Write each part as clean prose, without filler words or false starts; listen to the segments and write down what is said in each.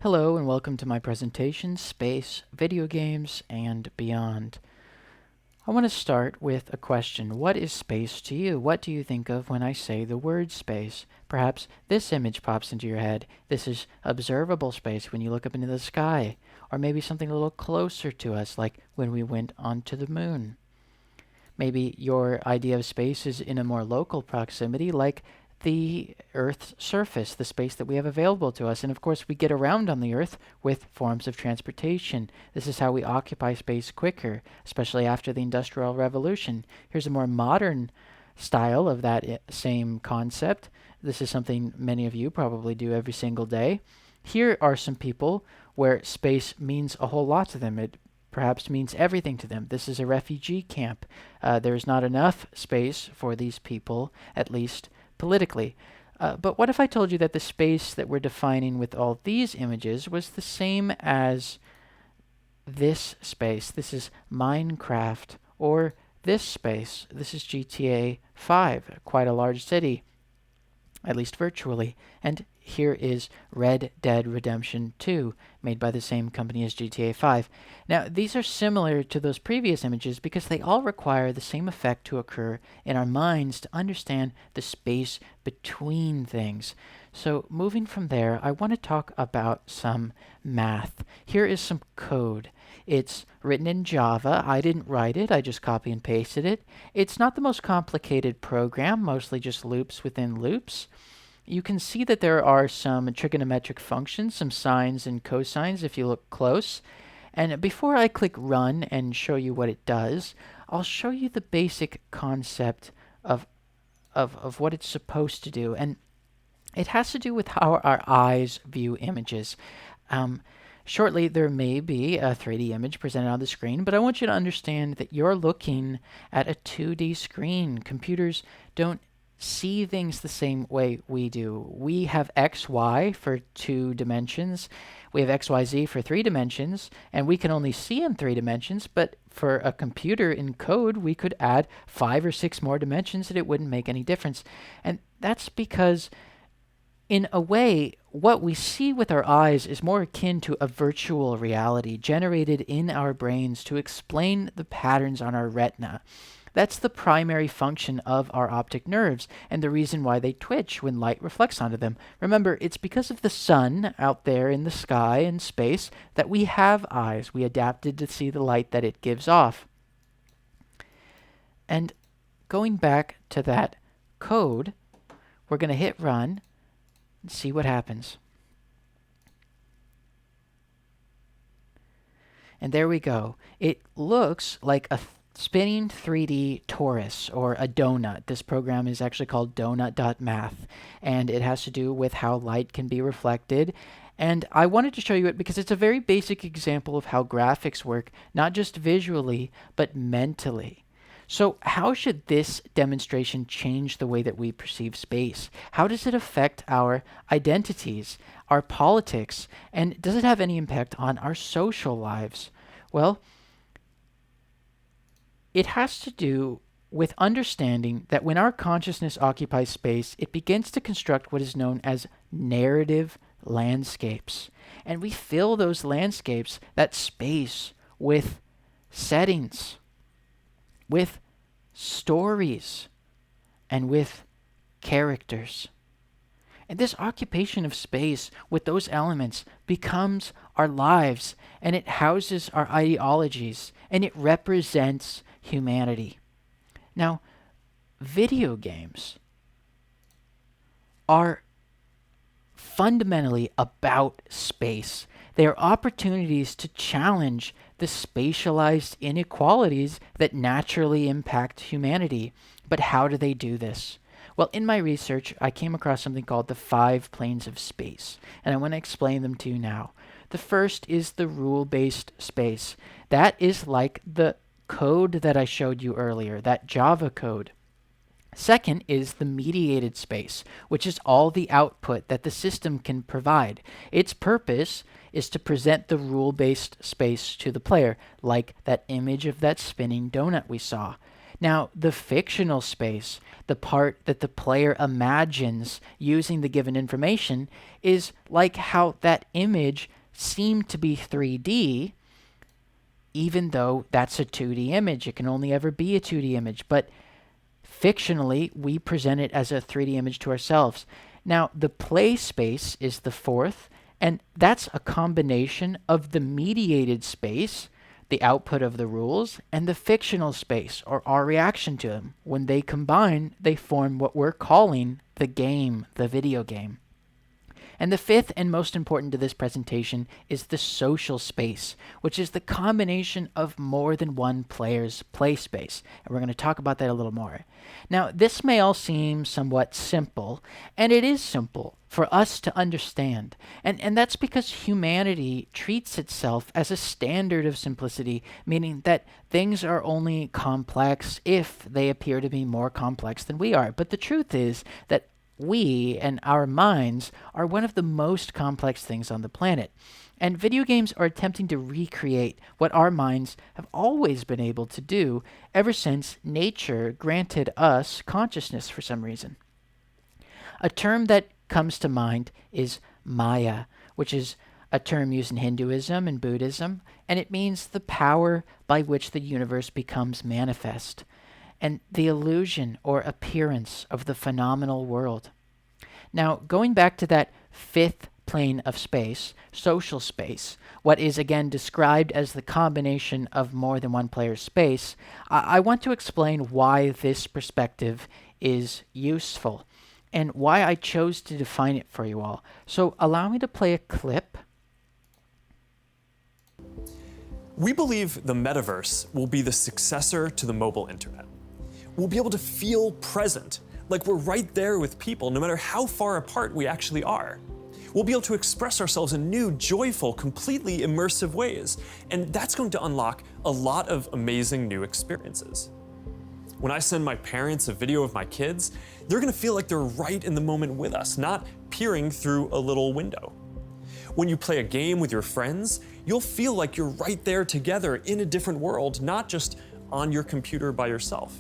Hello and welcome to my presentation, Space, Video Games, and Beyond. I want to start with a question. What is space to you? What do you think of when I say the word space? Perhaps this image pops into your head. This is observable space when you look up into the sky. Or maybe something a little closer to us, like when we went onto the moon. Maybe your idea of space is in a more local proximity, like the Earth's surface, the space that we have available to us. And of course, we get around on the Earth with forms of transportation. This is how we occupy space quicker, especially after the Industrial Revolution. Here's a more modern style of that same concept. This is something many of you probably do every single day. Here are some people where space means a whole lot to them. It perhaps means everything to them. This is a refugee camp. There's not enough space for these people, at least politically. But what if I told you that the space that we're defining with all these images was the same as this space? This is Minecraft, or this space. This is GTA 5, quite a large city, at least virtually. And here is Red Dead Redemption 2, made by the same company as GTA 5. Now, these are similar to those previous images because they all require the same effect to occur in our minds to understand the space between things. So, moving from there, I want to talk about some math. Here is some code. It's written in Java. I didn't write it, I just copy and pasted it. It's not the most complicated program, mostly just loops within loops. You can see that there are some trigonometric functions, some sines and cosines if you look close. And before I click run and show you what it does, I'll show you the basic concept of what it's supposed to do. And it has to do with how our eyes view images. Shortly, there may be a 3D image presented on the screen, but I want you to understand that you're looking at a 2D screen. Computers don't see things the same way we do. We have X, Y for 2 dimensions. We have X, Y, Z for 3 dimensions, and we can only see in 3 dimensions, but for a computer in code, we could add 5 or 6 more dimensions and it wouldn't make any difference. And that's because, in a way, what we see with our eyes is more akin to a virtual reality generated in our brains to explain the patterns on our retina. That's the primary function of our optic nerves and the reason why they twitch when light reflects onto them. Remember, it's because of the sun out there in the sky and space that we have eyes. We adapted to see the light that it gives off. And going back to that code, we're going to hit run and see what happens. And there we go. It looks like a spinning 3D torus, or a donut. This program is actually called donut.math, and it has to do with how light can be reflected. And I wanted to show you it because it's a very basic example of how graphics work, not just visually, but mentally. So how should this demonstration change the way that we perceive space? How does it affect our identities, our politics, and does it have any impact on our social lives? Well, it has to do with understanding that when our consciousness occupies space, it begins to construct what is known as narrative landscapes. And we fill those landscapes, that space, with settings, with stories, and with characters. And this occupation of space with those elements becomes our lives, and it houses our ideologies, and it represents humanity. Now, video games are fundamentally about space. They are opportunities to challenge the spatialized inequalities that naturally impact humanity. But how do they do this? Well, in my research, I came across something called the 5 planes of space, and I want to explain them to you now. The first is the rule-based space. That is like the code that I showed you earlier, that Java code. Second is the mediated space, which is all the output that the system can provide. Its purpose is to present the rule-based space to the player, like that image of that spinning donut we saw. Now, the fictional space, the part that the player imagines using the given information, is like how that image seemed to be 3D, even though that's a 2D image. It can only ever be a 2D image, but fictionally, we present it as a 3D image to ourselves. Now, the play space is the fourth, and that's a combination of the mediated space, the output of the rules, and the fictional space, or our reaction to them. When they combine, they form what we're calling the game, the video game. And the fifth and most important to this presentation is the social space, which is the combination of more than one player's play space. And we're going to talk about that a little more. Now, this may all seem somewhat simple, and it is simple for us to understand. And that's because humanity treats itself as a standard of simplicity, meaning that things are only complex if they appear to be more complex than we are. But the truth is that we and our minds are one of the most complex things on the planet. And video games are attempting to recreate what our minds have always been able to do ever since nature granted us consciousness for some reason. A term that comes to mind is Maya, which is a term used in Hinduism and Buddhism, and it means the power by which the universe becomes manifest, and the illusion or appearance of the phenomenal world. Now, going back to that fifth plane of space, social space, what is again described as the combination of more than one player's space, I want to explain why this perspective is useful and why I chose to define it for you all. So allow me to play a clip. We believe the metaverse will be the successor to the mobile internet. We'll be able to feel present, like we're right there with people, no matter how far apart we actually are. We'll be able to express ourselves in new, joyful, completely immersive ways, and that's going to unlock a lot of amazing new experiences. When I send my parents a video of my kids, they're gonna feel like they're right in the moment with us, not peering through a little window. When you play a game with your friends, you'll feel like you're right there together in a different world, not just on your computer by yourself.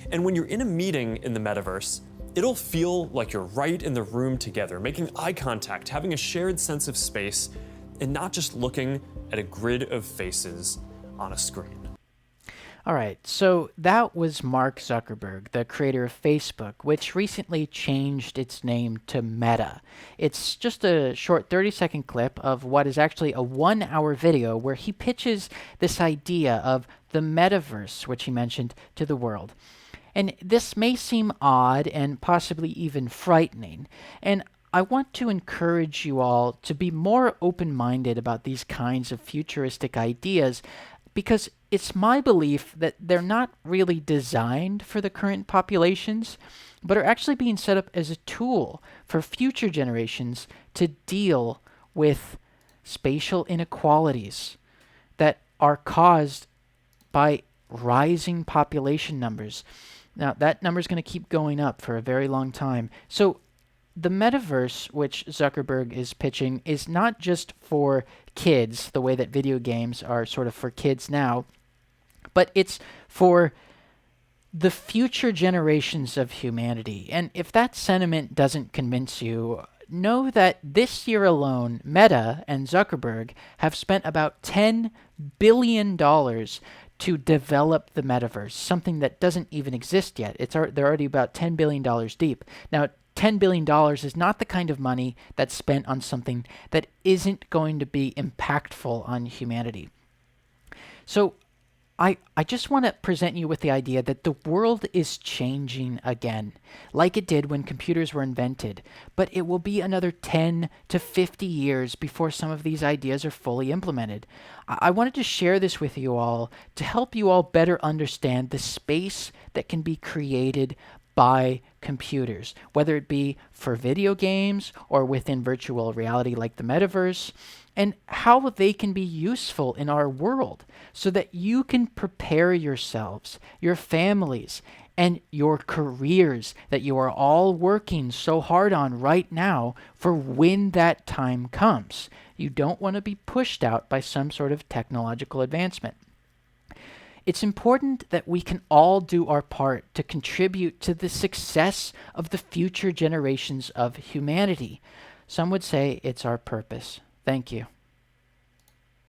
And when you're in a meeting in the metaverse, it'll feel like you're right in the room together, making eye contact, having a shared sense of space, and not just looking at a grid of faces on a screen. All right, so that was Mark Zuckerberg, the creator of Facebook, which recently changed its name to Meta. It's just a short 30-second clip of what is actually a 1-hour video where he pitches this idea of the metaverse, which he mentioned, to the world. And this may seem odd and possibly even frightening, and I want to encourage you all to be more open-minded about these kinds of futuristic ideas, because it's my belief that they're not really designed for the current populations, but are actually being set up as a tool for future generations to deal with spatial inequalities that are caused by rising population numbers. Now, that number is going to keep going up for a very long time. So the metaverse, which Zuckerberg is pitching, is not just for kids, the way that video games are sort of for kids now, but it's for the future generations of humanity. And if that sentiment doesn't convince you, know that this year alone, Meta and Zuckerberg have spent about $10 billion to develop the metaverse, something that doesn't even exist yet. They're already about $10 billion deep. Now, $10 billion is not the kind of money that's spent on something that isn't going to be impactful on humanity. So I just want to present you with the idea that the world is changing again, like it did when computers were invented, but it will be another 10 to 50 years before some of these ideas are fully implemented. I wanted to share this with you all to help you all better understand the space that can be created by computers, whether it be for video games or within virtual reality like the metaverse, and how they can be useful in our world so that you can prepare yourselves, your families, and your careers that you are all working so hard on right now for when that time comes. You don't want to be pushed out by some sort of technological advancement. It's important that we can all do our part to contribute to the success of the future generations of humanity. Some would say it's our purpose. Thank you.